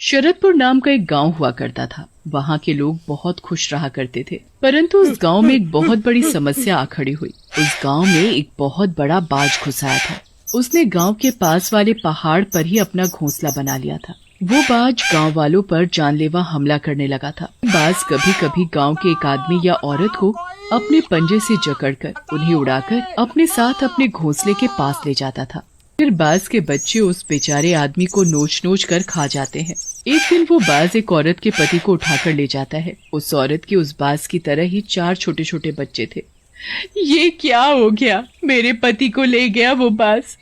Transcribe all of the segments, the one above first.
शरदपुर नाम का एक गांव हुआ करता था। वहाँ के लोग बहुत खुश रहा करते थे, परंतु उस गांव में एक बहुत बड़ी समस्या आ खड़ी हुई। उस गांव में एक बहुत बड़ा बाज घुस आया था। उसने गांव के पास वाले पहाड़ पर ही अपना घोंसला बना लिया था। वो बाज गांव वालों पर जानलेवा हमला करने लगा था। बाज कभी कभी गांव के एक आदमी या औरत को अपने पंजे से जकड़कर उन्हें उड़ाकर अपने साथ अपने घोंसले के पास ले जाता था। फिर बाज के बच्चे उस बेचारे आदमी को नोच नोच कर खा जाते हैं। एक दिन वो बाज एक औरत के पति को उठाकर ले जाता है। उस औरत के उस बाज की तरह ही 4 छोटे छोटे बच्चे थे। ये क्या हो गया? मेरे पति को ले गया वो बाज।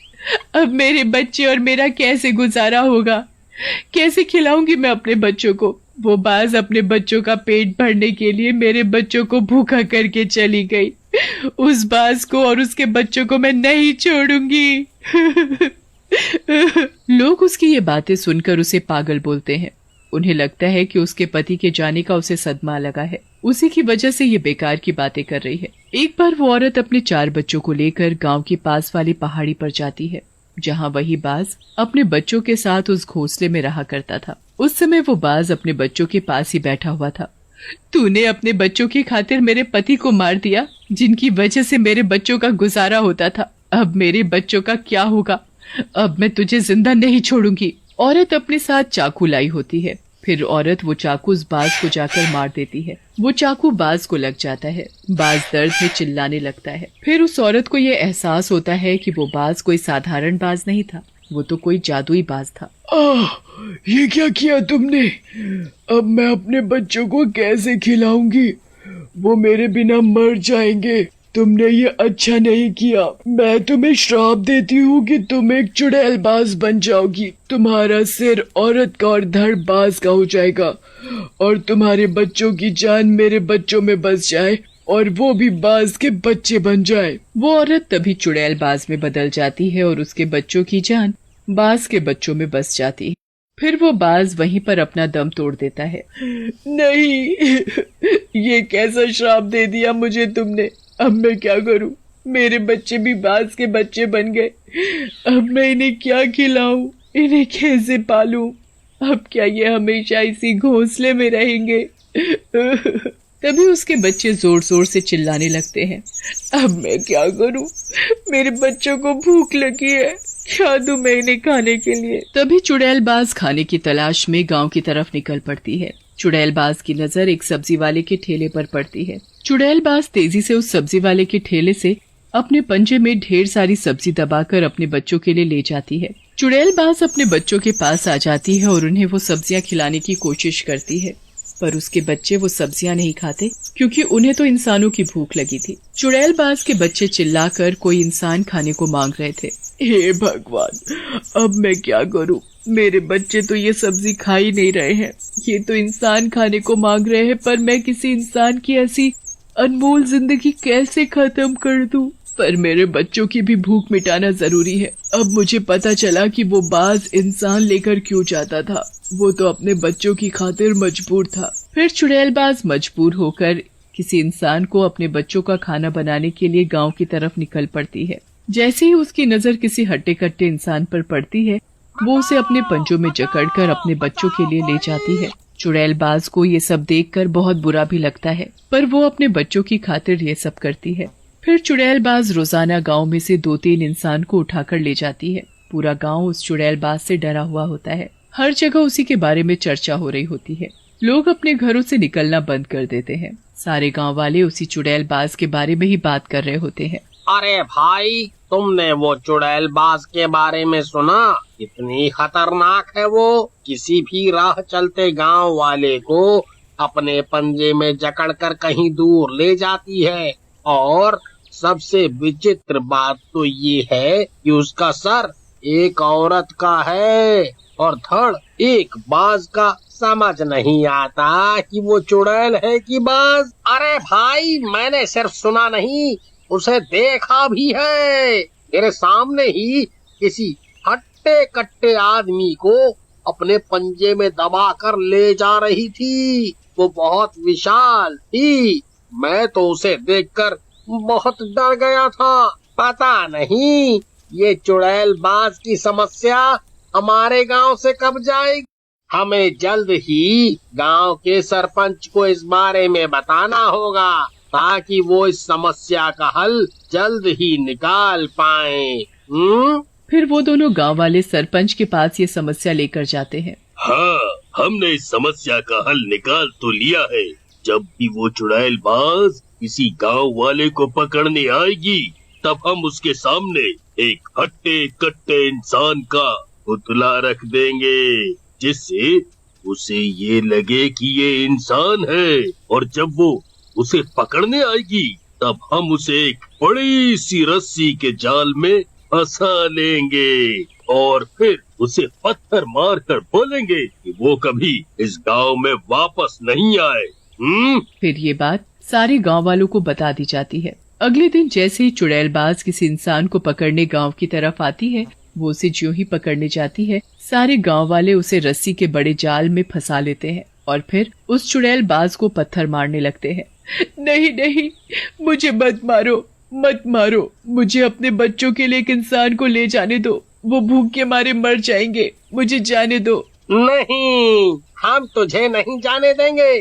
अब मेरे बच्चे और मेरा कैसे गुजारा होगा? कैसे खिलाऊंगी मैं अपने बच्चों को? वो बाज अपने बच्चों का पेट भरने के लिए मेरे बच्चों को भूखा करके चली गई। उस बाज को और उसके बच्चों को मैं नहीं छोड़ूंगी। लोग उसकी ये बातें सुनकर उसे पागल बोलते हैं। उन्हें लगता है कि उसके पति के जाने का उसे सदमा लगा है, उसी की वजह से ये बेकार की बातें कर रही है। एक बार वो औरत अपने 4 बच्चों को लेकर गांव के पास वाली पहाड़ी पर जाती है, जहां वही बाज अपने बच्चों के साथ उस घोंसले में रहा करता था। उस समय वो बाज अपने बच्चों के पास ही बैठा हुआ था। तूने अपने बच्चों की खातिर मेरे पति को मार दिया, जिनकी वजह से मेरे बच्चों का गुजारा होता था। अब मेरे बच्चों का क्या होगा? अब मैं तुझे जिंदा नहीं छोड़ूंगी। औरत अपने साथ चाकू लाई होती है। फिर औरत वो चाकू उस बाज को जाकर मार देती है। वो चाकू बाज को लग जाता है। बाज दर्द में चिल्लाने लगता है। फिर उस औरत को ये एहसास होता है कि वो बाज कोई साधारण बाज नहीं था, वो तो कोई जादुई बाज था। ये क्या किया तुमने? अब मैं अपने बच्चों को कैसे खिलाऊंगी? वो मेरे बिना मर जाएंगे। तुमने ये अच्छा नहीं किया। मैं तुम्हें श्राप देती हूँ कि तुम एक चुड़ैल बाज बन जाओगी। तुम्हारा सिर औरत का और धड़ बाज का हो जाएगा और तुम्हारे बच्चों की जान मेरे बच्चों में बस जाए और वो भी बाज के बच्चे बन जाए। वो औरत तभी चुड़ैल बाज में बदल जाती है और उसके बच्चों की जान बाज के बच्चों में बस जाती है। फिर वो बाज वहीं पर अपना दम तोड़ देता है। नहीं, ये कैसा श्राप दे दिया मुझे तुमने? अब मैं क्या करूं? मेरे बच्चे भी बाज के बच्चे बन गए। अब मैं इन्हें क्या खिलाऊं? इन्हें कैसे पालूं? अब क्या ये हमेशा इसी घोंसले में रहेंगे? तभी उसके बच्चे जोर जोर से चिल्लाने लगते हैं। अब मैं क्या करूं? मेरे बच्चों को भूख लगी है, क्या दूं मैं इन्हें खाने के लिए? तभी चुड़ैल बाज खाने की तलाश में गांव की तरफ निकल पड़ती है। चुड़ैल बाज की नजर एक सब्जी वाले के ठेले पर पड़ती है। चुड़ैल बाज तेजी से उस सब्जी वाले के ठेले से अपने पंजे में ढेर सारी सब्जी दबाकर अपने बच्चों के लिए ले जाती है। चुड़ैल बाज अपने बच्चों के पास आ जाती है और उन्हें वो सब्जियां खिलाने की कोशिश करती है, पर उसके बच्चे वो सब्जियां नहीं खाते क्योंकि उन्हें तो इंसानों की भूख लगी थी। चुड़ैल बाज के बच्चे चिल्लाकर कोई इंसान खाने को मांग रहे थे। हे भगवान, अब मैं क्या करूं? मेरे बच्चे तो ये सब्जी खा ही नहीं रहे हैं। ये तो इंसान खाने को मांग रहे हैं, पर मैं किसी इंसान की ऐसी अनमोल जिंदगी कैसे खत्म कर दूं? पर मेरे बच्चों की भी भूख मिटाना जरूरी है। अब मुझे पता चला कि वो बाज इंसान लेकर क्यों जाता था। वो तो अपने बच्चों की खातिर मजबूर था। फिर चुड़ैल बाज मजबूर होकर किसी इंसान को अपने बच्चों का खाना बनाने के लिए गांव की तरफ निकल पड़ती है। जैसे ही उसकी नजर किसी हट्टे कट्टे इंसान पर पड़ती है, वो उसे अपने पंजों में जकड़कर अपने बच्चों के लिए ले जाती है। चुड़ैल बाज को ये सब देखकर बहुत बुरा भी लगता है, पर वो अपने बच्चों की खातिर ये सब करती है। फिर चुड़ैल बाज रोजाना गांव में से 2-3 इंसान को उठाकर ले जाती है। पूरा गांव उस चुड़ैल बाज से डरा हुआ होता है। हर जगह उसी के बारे में चर्चा हो रही होती है। लोग अपने घरों से निकलना बंद कर देते हैं। सारे गांव वाले उसी चुड़ैल बाज के बारे में ही बात कर रहे होते हैं। अरे भाई, तुमने वो चुड़ैल बाज के बारे में सुना? कितनी खतरनाक है वो। किसी भी राह चलते गांव वाले को अपने पंजे में जकड़कर कहीं दूर ले जाती है। और सबसे विचित्र बात तो ये है कि उसका सर एक औरत का है और धड़ एक बाज का। समझ नहीं आता कि वो चुड़ैल है कि बाज। अरे भाई, मैंने सिर्फ सुना नहीं, उसे देखा भी है। मेरे सामने ही किसी हट्टे कट्टे आदमी को अपने पंजे में दबाकर ले जा रही थी। वो बहुत विशाल थी। मैं तो उसे देखकर बहुत डर गया था। पता नहीं ये चुड़ैल बाज की समस्या हमारे गांव से कब जाएगी। हमें जल्द ही गांव के सरपंच को इस बारे में बताना होगा ताकि वो इस समस्या का हल जल्द ही निकाल पाएं। फिर वो दोनों गांव वाले सरपंच के पास ये समस्या लेकर जाते हैं। हाँ, हमने इस समस्या का हल निकाल तो लिया है। जब भी वो चुड़ैल बाज किसी गांव वाले को पकड़ने आएगी, तब हम उसके सामने एक हट्टे कट्टे इंसान का पुतला रख देंगे, जिससे उसे ये लगे कि ये इंसान है। और जब वो उसे पकड़ने आएगी, तब हम उसे एक बड़ी सी रस्सी के जाल में फंसा लेंगे और फिर उसे पत्थर मारकर बोलेंगे कि वो कभी इस गांव में वापस नहीं आए। फिर ये बात सारे गांव वालों को बता दी जाती है। अगले दिन जैसे ही चुड़ैलबाज किसी इंसान को पकड़ने गांव की तरफ आती है, वो उसे ज्यों ही पकड़ने जाती है, सारे गांव वाले उसे रस्सी के बड़े जाल में फंसा लेते हैं और फिर उस चुड़ैलबाज को पत्थर मारने लगते हैं। नहीं नहीं, मुझे मत मारो, मत मारो, मुझे अपने बच्चों के लिए एक इंसान को ले जाने दो, वो भूख के मारे मर जाएंगे, मुझे जाने दो। नहीं, हम तुझे नहीं जाने देंगे,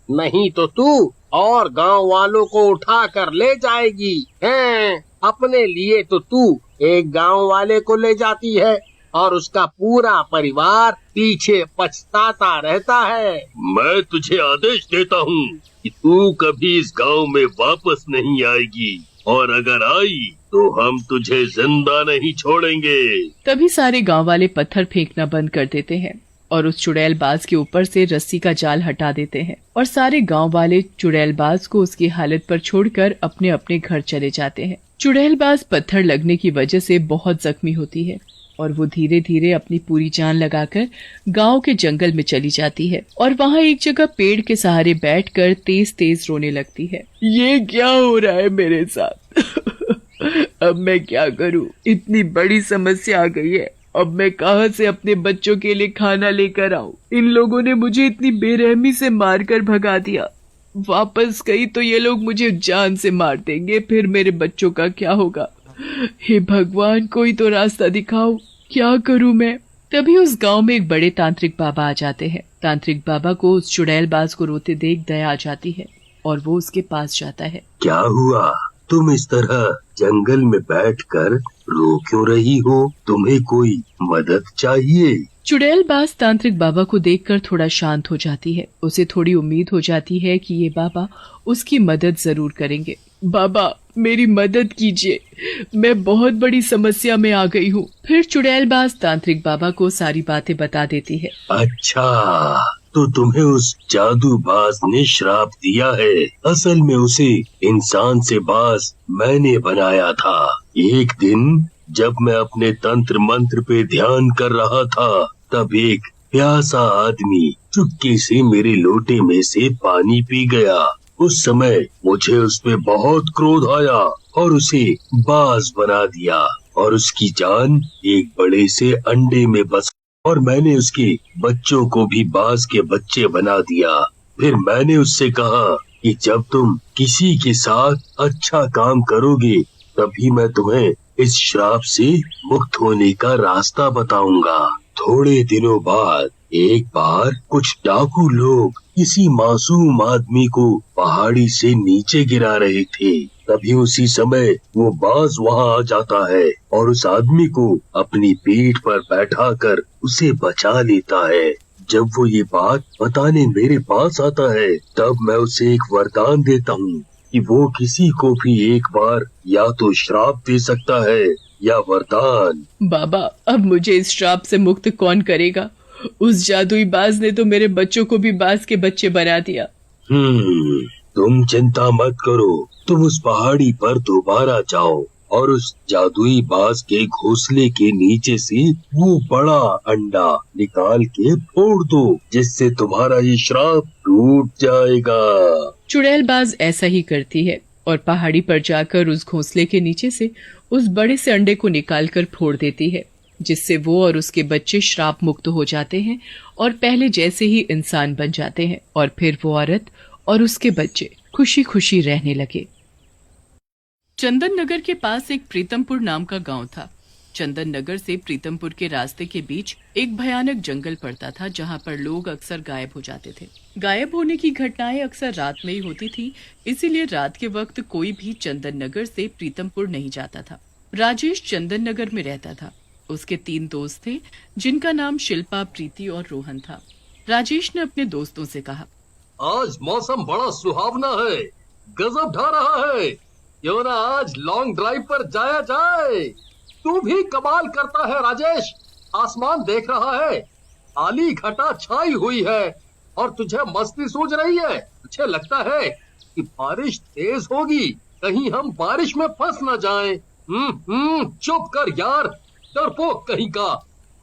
नहीं तो तू और गांव वालों को उठा कर ले जाएगी। हैं, अपने लिए तो तू एक गांव वाले को ले जाती है और उसका पूरा परिवार पीछे पछताता रहता है। मैं तुझे आदेश देता हूँ कि तू कभी इस गांव में वापस नहीं आएगी, और अगर आई तो हम तुझे जिंदा नहीं छोड़ेंगे। तभी सारे गांव वाले पत्थर फेंकना बंद कर देते हैं और उस चुड़ैलबाज के ऊपर से रस्सी का जाल हटा देते हैं और सारे गांव वाले चुड़ैलबाज को उसकी हालत पर छोड़कर अपने अपने घर चले जाते हैं। चुड़ैलबाज पत्थर लगने की वजह से बहुत जख्मी होती है और वो धीरे धीरे अपनी पूरी जान लगाकर गांव के जंगल में चली जाती है और वहाँ एक जगह पेड़ के सहारे बैठकर तेज तेज रोने लगती है। ये क्या हो रहा है मेरे साथ? अब मैं क्या करूं? इतनी बड़ी समस्या आ गई है। अब मैं कहां से अपने बच्चों के लिए खाना लेकर आऊं? इन लोगों ने मुझे इतनी बेरहमी से मारकर भगा दिया। वापस गई तो ये लोग मुझे जान से मार देंगे, फिर मेरे बच्चों का क्या होगा? हे भगवान, कोई तो रास्ता दिखाओ, क्या करूं मैं? तभी उस गांव में एक बड़े तांत्रिक बाबा आ जाते हैं। तांत्रिक बाबा को उस चुड़ैलबाज को रोते देख दया आ जाती है और वो उसके पास जाता है। क्या हुआ? तुम इस तरह जंगल में बैठकर रो क्यों रही हो? तुम्हें कोई मदद चाहिए? चुड़ैलबाज तांत्रिक बाबा को देखकर थोड़ा शांत हो जाती है। उसे थोड़ी उम्मीद हो जाती है कि ये बाबा उसकी मदद जरूर करेंगे। बाबा, मेरी मदद कीजिए, मैं बहुत बड़ी समस्या में आ गई हूँ। फिर चुड़ैलबाज तांत्रिक बाबा को सारी बातें बता देती है। अच्छा, तो तुम्हें उस जादूबाज ने श्राप दिया है। असल में उसे इंसान से बाज मैंने बनाया था। एक दिन जब मैं अपने तंत्र मंत्र पे ध्यान कर रहा था, तब एक प्यासा आदमी चुपके से मेरे लोटे में से पानी पी गया। उस समय मुझे उस पे बहुत क्रोध आया और उसे बाज बना दिया और उसकी जान एक बड़े से अंडे में बस, और मैंने उसके बच्चों को भी बाज के बच्चे बना दिया। फिर मैंने उससे कहा कि जब तुम किसी के साथ अच्छा काम करोगे, तभी मैं तुम्हें इस श्राप से मुक्त होने का रास्ता बताऊंगा। थोड़े दिनों बाद एक बार कुछ डाकू लोग किसी मासूम आदमी को पहाड़ी से नीचे गिरा रहे थे। तभी उसी समय वो बाज वहाँ आ जाता है और उस आदमी को अपनी पीठ पर बैठाकर उसे बचा लेता है। जब वो ये बात बताने मेरे पास आता है, तब मैं उसे एक वरदान देता हूँ कि वो किसी को भी एक बार या तो श्राप दे सकता है या वरदान। बाबा, अब मुझे इस श्राप से मुक्त कौन करेगा? उस जादुई बाज ने तो मेरे बच्चों को भी बाज के बच्चे बना दिया। तुम चिंता मत करो, तुम उस पहाड़ी पर दोबारा जाओ और उस जादुई बाज के घोंसले के नीचे से वो बड़ा अंडा निकाल के फोड़ दो, जिससे तुम्हारा ये श्राप टूट जाएगा। चुड़ैलबाज ऐसा ही करती है और पहाड़ी पर जाकर उस घोंसले के नीचे से उस बड़े से अंडे को निकालकर फोड़ देती है, जिससे वो और उसके बच्चे श्राप मुक्त हो जाते हैं और पहले जैसे ही इंसान बन जाते हैं और फिर वो औरत और उसके बच्चे खुशी खुशी रहने लगे। चंदन नगर के पास एक प्रीतमपुर नाम का गांव था। चंदन नगर से प्रीतमपुर के रास्ते के बीच एक भयानक जंगल पड़ता था, जहाँ पर लोग अक्सर गायब हो जाते थे। गायब होने की घटनाएं अक्सर रात में ही होती थी, इसीलिए रात के वक्त कोई भी चंदन नगर से प्रीतमपुर नहीं जाता था। राजेश चंदन नगर में रहता था। उसके 3 दोस्त थे, जिनका नाम शिल्पा, प्रीति और रोहन था। राजेश ने अपने दोस्तों से कहा, आज मौसम बड़ा सुहावना है, गजब ढा रहा है। क्यों ना आज लॉन्ग ड्राइव पर जाया जाए। तू भी कमाल करता है राजेश, आसमान देख रहा है, काली घटा छाई हुई है और तुझे मस्ती सूझ रही है। मुझे लगता है कि बारिश तेज होगी, कहीं हम बारिश में फंस न जाएं। चुप कर यार, डरपोक कहीं का,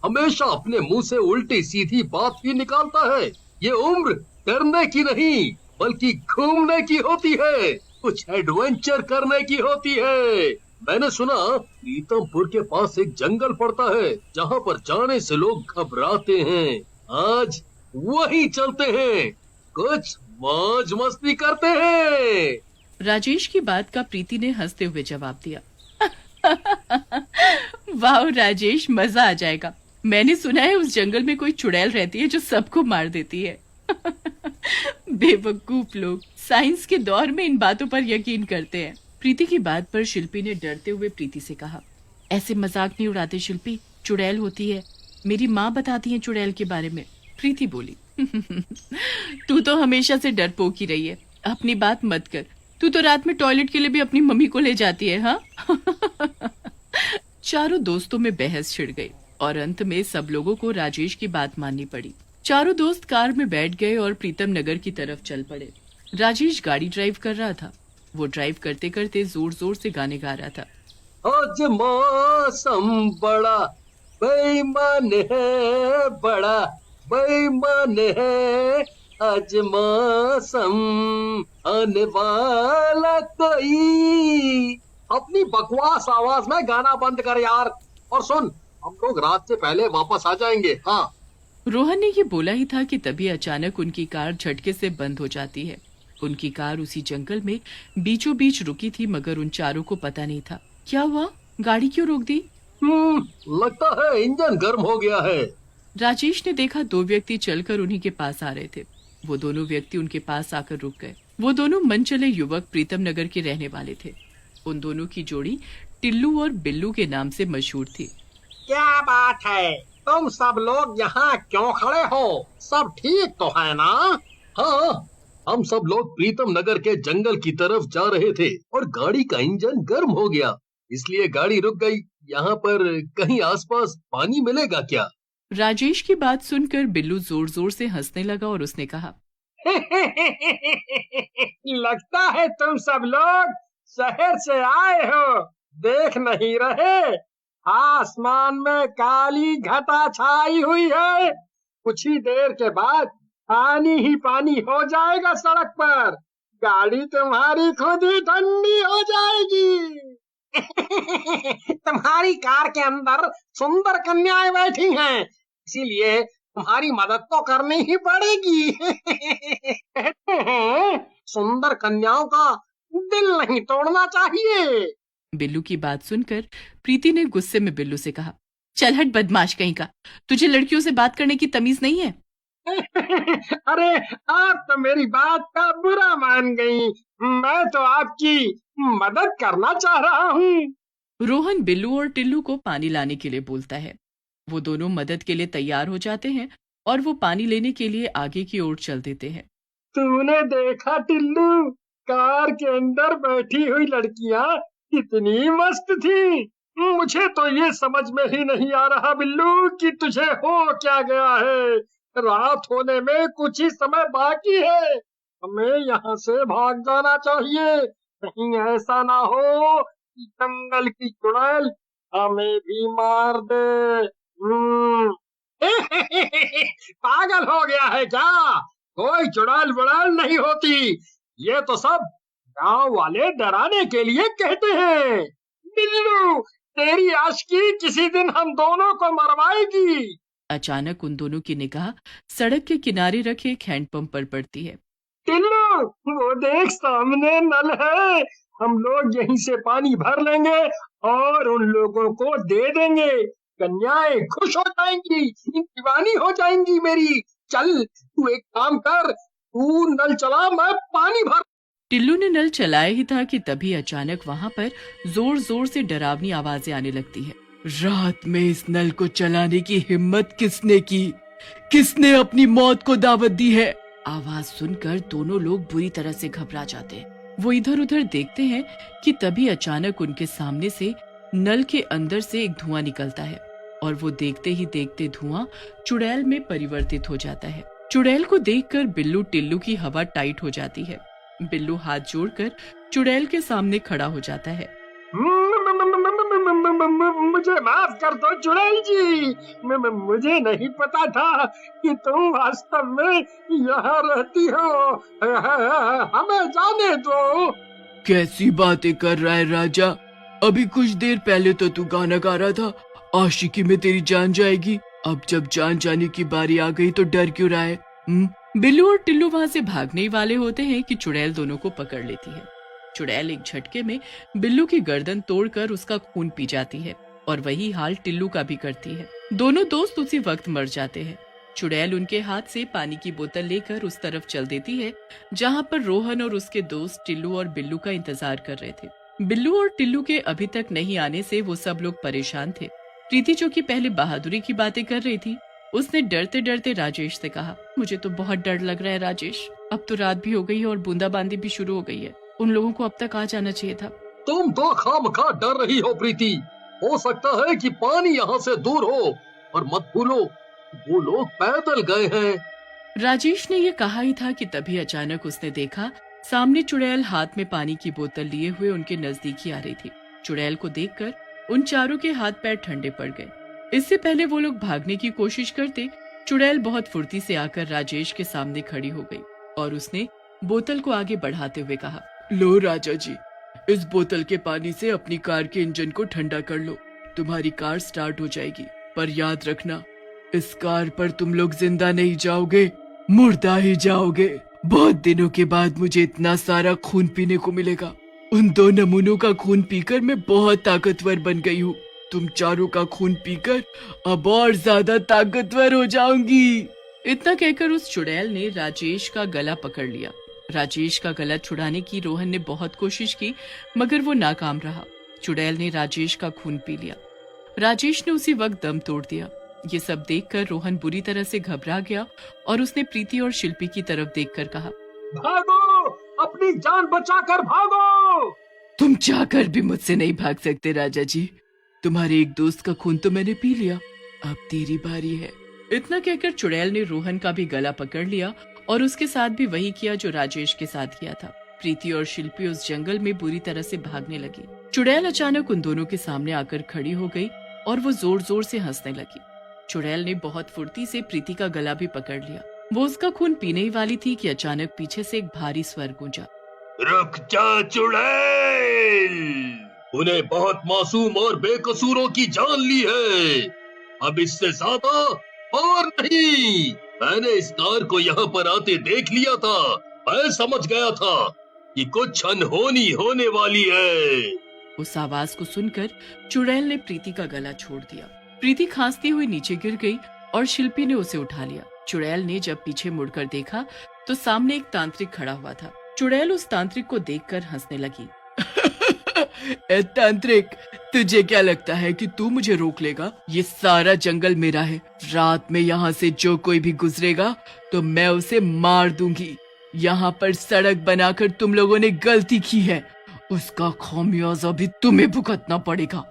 हमेशा अपने मुंह से उल्टी सीधी बात ही निकालता है। ये उम्र डरने की नहीं बल्कि घूमने की होती है, कुछ एडवेंचर करने की होती है। मैंने सुना प्रीतमपुर के पास एक जंगल पड़ता है जहाँ पर जाने से लोग घबराते हैं। आज वहीं चलते हैं, कुछ मौज मस्ती करते हैं। राजेश की बात का प्रीति ने हंसते हुए जवाब दिया, वाह राजेश, मजा आ जाएगा। मैंने सुना है उस जंगल में कोई चुड़ैल रहती है जो सबको मार देती है। बेवकूफ लोग साइंस के दौर में इन बातों पर यकीन करते हैं। प्रीति की बात पर शिल्पी ने डरते हुए प्रीति से कहा, ऐसे मजाक नहीं उड़ाते शिल्पी, चुड़ैल होती है, मेरी माँ बताती है चुड़ैल के बारे में। प्रीति बोली, तू तो हमेशा से डरपोक ही रही है, अपनी बात मत कर। तू तो रात में टॉयलेट के लिए भी अपनी मम्मी को ले जाती है। हाँ। चारों दोस्तों में बहस छिड़ गई और अंत में सब लोगों को राजेश की बात माननी पड़ी। चारों दोस्त कार में बैठ गए और प्रीतम नगर की तरफ चल पड़े। राजेश गाड़ी ड्राइव कर रहा था। वो ड्राइव करते करते जोर जोर से गाने गा रहा था। आज मौसम बड़ा बेईमान है, बड़ा बेईमान है, आज मौसम आने वाला कोई। अपनी बकवास आवाज में गाना बंद कर यार, और सुन, हम लोग रात से पहले वापस आ जाएंगे। हाँ। रोहन ने ये बोला ही था कि तभी अचानक उनकी कार झटके से बंद हो जाती है। उनकी कार उसी जंगल में बीचों बीच रुकी थी, मगर उन चारों को पता नहीं था क्या हुआ, गाड़ी क्यों रोक दी। लगता है इंजन गर्म हो गया है। राजेश ने देखा 2 व्यक्ति चलकर उन्हीं के पास आ रहे थे। वो दोनों व्यक्ति उनके पास आकर रुक गए। वो दोनों मनचले युवक प्रीतम नगर के रहने वाले थे। उन दोनों की जोड़ी टिल्लू और बिल्लू के नाम से मशहूर थी। क्या बात है, तुम सब लोग यहाँ क्यों खड़े हो? सब ठीक तो है ना? हाँ, हम सब लोग प्रीतम नगर के जंगल की तरफ जा रहे थे और गाड़ी का इंजन गर्म हो गया, इसलिए गाड़ी रुक गई। यहाँ पर कहीं आसपास पानी मिलेगा क्या? राजेश की बात सुनकर बिल्लू जोर जोर से हंसने लगा और उसने कहा, लगता है तुम सब लोग शहर से आए हो, देख नहीं रहे? आसमान में काली घटा छाई हुई है, कुछ ही देर के बाद पानी ही पानी हो जाएगा सड़क पर, गाड़ी तुम्हारी खुद ही ठंडी हो जाएगी। तुम्हारी कार के अंदर सुंदर कन्याएं बैठी हैं, इसीलिए तुम्हारी मदद तो करनी ही पड़ेगी। कहते हैं सुंदर कन्याओं का दिल नहीं तोड़ना चाहिए। बिल्लू की बात सुनकर प्रीति ने गुस्से में बिल्लू से कहा, चल हट बदमाश कहीं का, तुझे लड़कियों से बात करने की तमीज नहीं है। अरे आप तो मेरी बात का बुरा मान गई, मैं तो आपकी मदद करना चाह रहा हूँ। रोहन बिल्लू और टिल्लू को पानी लाने के लिए बोलता है। वो दोनों मदद के लिए तैयार हो जाते हैं और वो पानी लेने के लिए आगे की ओर चल देते हैं। तूने देखा टिल्लू, कार के अंदर बैठी हुई लड़कियां कितनी मस्त थी। मुझे तो ये समझ में ही नहीं आ रहा बिल्लू कि तुझे हो क्या गया है। रात होने में कुछ ही समय बाकी है, हमें यहाँ से भाग जाना चाहिए। कहीं ऐसा ना हो कि जंगल की चुड़ैल हमें भी मार दे। पागल हो गया है क्या? कोई चुड़ैल वुड़ैल नहीं होती, ये तो सब गांव वाले डराने के लिए कहते हैं। बिल्लू, तेरी आशिकी किसी दिन हम दोनों को मरवाएगी। अचानक उन दोनों की निगाह सड़क के किनारे रखे एक हैंडपंप पर पड़ती है। टिल्लू, वो देख सामने नल है, हम लोग यहीं से पानी भर लेंगे और उन लोगों को दे देंगे। कन्याएं खुश हो जाएंगी, दीवानी हो जाएंगी मेरी। चल तू एक काम कर, तू नल चला, मैं पानी भर। टिल्लू ने नल चलाया ही था कि तभी अचानक वहाँ पर जोर जोर से डरावनी आवाजें आने लगती है। रात में इस नल को चलाने की हिम्मत किसने की? किसने अपनी मौत को दावत दी है? आवाज सुनकर दोनों लोग बुरी तरह से घबरा जाते हैं। वो इधर उधर देखते हैं कि तभी अचानक उनके सामने से नल के अंदर से एक धुआं निकलता है और वो देखते ही देखते धुआं चुड़ैल में परिवर्तित हो जाता है। चुड़ैल को देखकर बिल्लू टिल्लू की हवा टाइट हो जाती है। बिल्लू हाथ जोड़कर चुड़ैल के सामने खड़ा हो जाता है। मुझे माफ कर दो चुड़ैल जी, मुझे नहीं पता था कि तुम वास्तव में यहाँ रहती हो। हमें जाने दो। कैसी बातें कर रहा है राजा? अभी कुछ देर पहले तो तू गाना गा रहा था, आशिकी में तेरी जान जाएगी। अब जब जान जाने की बारी आ गई तो डर क्यों रहा है? बिल्लू और टिल्लू वहाँ से भागने ही वाले होते हैं कि चुड़ैल दोनों को पकड़ लेती है। चुड़ैल एक झटके में बिल्लू की गर्दन तोड़कर उसका खून पी जाती है और वही हाल टिल्लू का भी करती है। दोनों दोस्त उसी वक्त मर जाते हैं। चुड़ैल उनके हाथ से पानी की बोतल लेकर उस तरफ चल देती है जहाँ पर रोहन और उसके दोस्त टिल्लू और बिल्लू का इंतजार कर रहे थे। बिल्लू और टिल्लू के अभी तक नहीं आने से वो सब लोग परेशान थे। प्रीति जो कि पहले बहादुरी की बातें कर रही थी, उसने डरते डरते राजेश से कहा, मुझे तो बहुत डर लग रहा है राजेश। अब तो रात भी हो गई है और बूंदाबांदी भी शुरू हो गई है। उन लोगों को अब तक आ जाना चाहिए था। तुम तो खामखा डर रही हो प्रीति। हो सकता है कि पानी यहाँ से दूर हो, और मत भूलो वो लोग पैदल गए हैं। राजेश ने ये कहा ही था कि तभी अचानक उसने देखा सामने चुड़ैल हाथ में पानी की बोतल लिए हुए उनके नजदीक ही आ रही थी। चुड़ैल को देखकर उन चारों के हाथ पैर ठंडे पड़ गए। इससे पहले वो लोग भागने की कोशिश करते, चुड़ैल बहुत फुर्ती से आकर राजेश के सामने खड़ी हो गई और उसने बोतल को आगे बढ़ाते हुए कहा, लो राजा जी, इस बोतल के पानी से अपनी कार के इंजन को ठंडा कर लो। तुम्हारी कार स्टार्ट हो जाएगी, पर याद रखना इस कार पर तुम लोग जिंदा नहीं जाओगे, मुर्दा ही जाओगे। बहुत दिनों के बाद मुझे इतना सारा खून पीने को मिलेगा। उन 2 नमूनों का खून पीकर मैं बहुत ताकतवर बन गई हूँ। तुम चारों का खून पीकर अब और ज्यादा ताकतवर हो जाऊंगी। इतना कहकर उस चुड़ैल ने राजेश का गला पकड़ लिया। राजेश का गला छुड़ाने की रोहन ने बहुत कोशिश की, मगर वो नाकाम रहा। चुड़ैल ने राजेश का खून पी लिया। राजेश ने उसी वक्त दम तोड़ दिया। ये सब देखकर रोहन बुरी तरह से घबरा गया और उसने प्रीति और शिल्पी की तरफ देखकर कहा, भागो, अपनी जान बचाकर भागो। तुम चाहकर भी मुझसे नहीं भाग सकते राजा जी। तुम्हारे एक दोस्त का खून तो मैंने पी लिया, अब तेरी बारी है। इतना कहकर चुड़ैल ने रोहन का भी गला पकड़ लिया और उसके साथ भी वही किया जो राजेश के साथ किया था। प्रीति और शिल्पी उस जंगल में बुरी तरह से भागने लगी। चुड़ैल अचानक उन दोनों के सामने आकर खड़ी हो गई और वो जोर जोर से हंसने लगी। चुड़ैल ने बहुत फुर्ती से प्रीति का गला भी पकड़ लिया। वो उसका खून पीने ही वाली थी कि अचानक पीछे से एक भारी स्वर गूंजा, रुक जा चुड़ैल, उन्हें बहुत मासूम और बेकसूरों की जान ली है। अब इससे ज्यादा और नहीं। मैंने इस कार को यहाँ पर आते देख लिया था। मैं समझ गया था कि कुछ अनहोनी होने वाली है। उस आवाज को सुनकर चुड़ैल ने प्रीति का गला छोड़ दिया। प्रीति खांसती हुई नीचे गिर गई और शिल्पी ने उसे उठा लिया। चुड़ैल ने जब पीछे मुड़कर देखा तो सामने एक तांत्रिक खड़ा हुआ था। चुड़ैल उस तांत्रिक को देखकर हंसने लगी। ए तांत्रिक, तुझे क्या लगता है कि तू मुझे रोक लेगा? ये सारा जंगल मेरा है। रात में यहाँ से जो कोई भी गुजरेगा तो मैं उसे मार दूंगी। यहाँ पर सड़क बनाकर तुम लोगों ने गलती की है, उसका खामियाजा भी तुम्हें भुगतना पड़ेगा।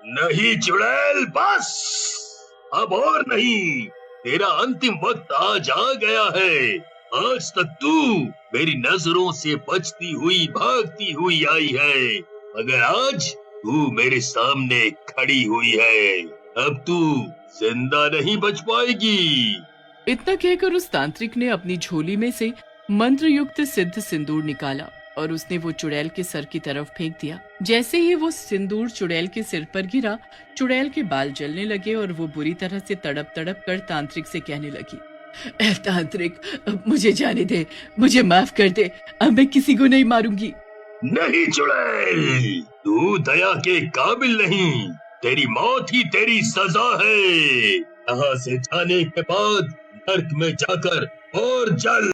नहीं चुड़ैल, बस अब और नहीं। तेरा अंतिम वक्त आज आ गया है। आज तक तू मेरी नजरों से बचती हुई भागती हुई आई है, मगर आज तू मेरे सामने खड़ी हुई है। अब तू जिंदा नहीं बच पाएगी। इतना कहकर उस तांत्रिक ने अपनी झोली में से मंत्र युक्त सिद्ध सिंदूर निकाला और उसने वो चुड़ैल के सर की तरफ फेंक दिया। जैसे ही वो सिंदूर चुड़ैल के सिर पर गिरा, चुड़ैल के बाल जलने लगे और वो बुरी तरह से तड़प तड़प कर तांत्रिक से कहने लगी, ए तांत्रिक, मुझे जाने दे, मुझे माफ कर दे, अब मैं किसी को नहीं मारूंगी। नहीं चुड़ैल, तू दया के काबिल नहीं, तेरी मौत ही तेरी सजा है। यहाँ से जाने के बाद नर्क में जाकर और जल।